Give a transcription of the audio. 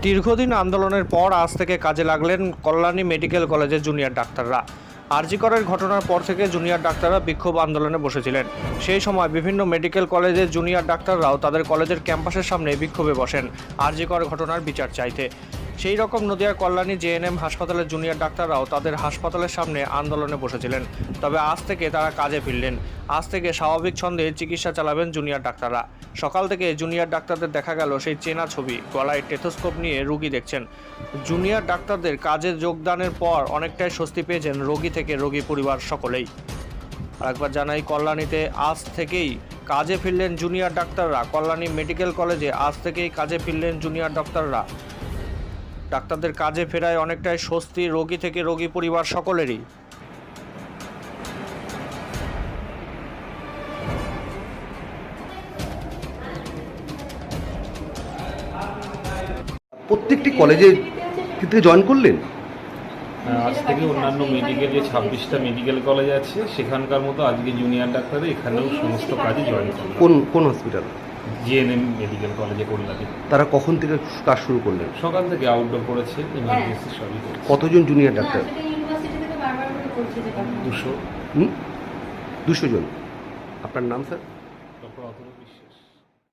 দীর্ঘদিন আন্দোলনের পর আজ থেকে কাজে লাগলেন কল্যাণী মেডিকেল কলেজের জুনিয়র ডাক্তাররা। আরজি করের ঘটনার পর থেকে জুনিয়র ডাক্তাররা বিক্ষোভ আন্দোলনে বসেছিলেন। সেই সময় বিভিন্ন মেডিকেল কলেজের জুনিয়র ডাক্তাররাও তাদের কলেজের ক্যাম্পাসের সামনে বিক্ষোভে বসেন আরজি কর ঘটনার বিচার চাইতে। সেই রকম নদিয়ার কল্যাণী জেএনএম হাসপাতালের জুনিয়র ডাক্তাররাও তাদের হাসপাতালের সামনে আন্দোলনে বসেছিলেন। তবে আজ থেকে তারা কাজে ফিরলেন। আজ থেকে স্বাভাবিক ছন্দে চিকিৎসা চালাবেন জুনিয়র ডাক্তাররা। সকাল থেকে জুনিয়র ডাক্তারদের দেখা গেল সেই চেনা ছবি, গলায় টেথোস্কোপ নিয়ে রোগী দেখছেন। জুনিয়র ডাক্তারদের কাজে যোগদানের পর অনেকটাই স্বস্তি পেয়েছেন রোগী থেকে রোগী পরিবার সকলেই। আরেকবার জানাই, কল্যাণীতে আজ থেকেই কাজে ফিরলেন জুনিয়র ডাক্তাররা। কল্যাণী মেডিকেল কলেজে আজ থেকেই কাজে ফিরলেন জুনিয়র ডাক্তাররা। ডাক্তারদের কাজে ফেরায় অনেকটাই স্বস্তি রোগী থেকে রোগী পরিবার সকলেরই। প্রত্যেকটি কলেজে ক্ষেত্রে জয়েন করলেন? আজ থেকে অন্যান্য মেডিকেল যে 26টা মেডিকেল কলেজ আছে সেখানকার মতো আজকে জুনিয়র ডাক্তাররা এখানেও সমস্ত কাজে জয়েন করলেন। কোন হসপিটাল? জিএনএম মেডিকেল কলেজে কল্যাণী। তারা কখন থেকে কাজ শুরু করলেন? সকাল থেকে আউটডোর করেছে, ইমার্জেন্সি সবই করেছে। কতজন জুনিয়র ডাক্তার? 200। 200 জন। আপনার নাম স্যার? ডক্টর অথর্ব বিশ্বাস।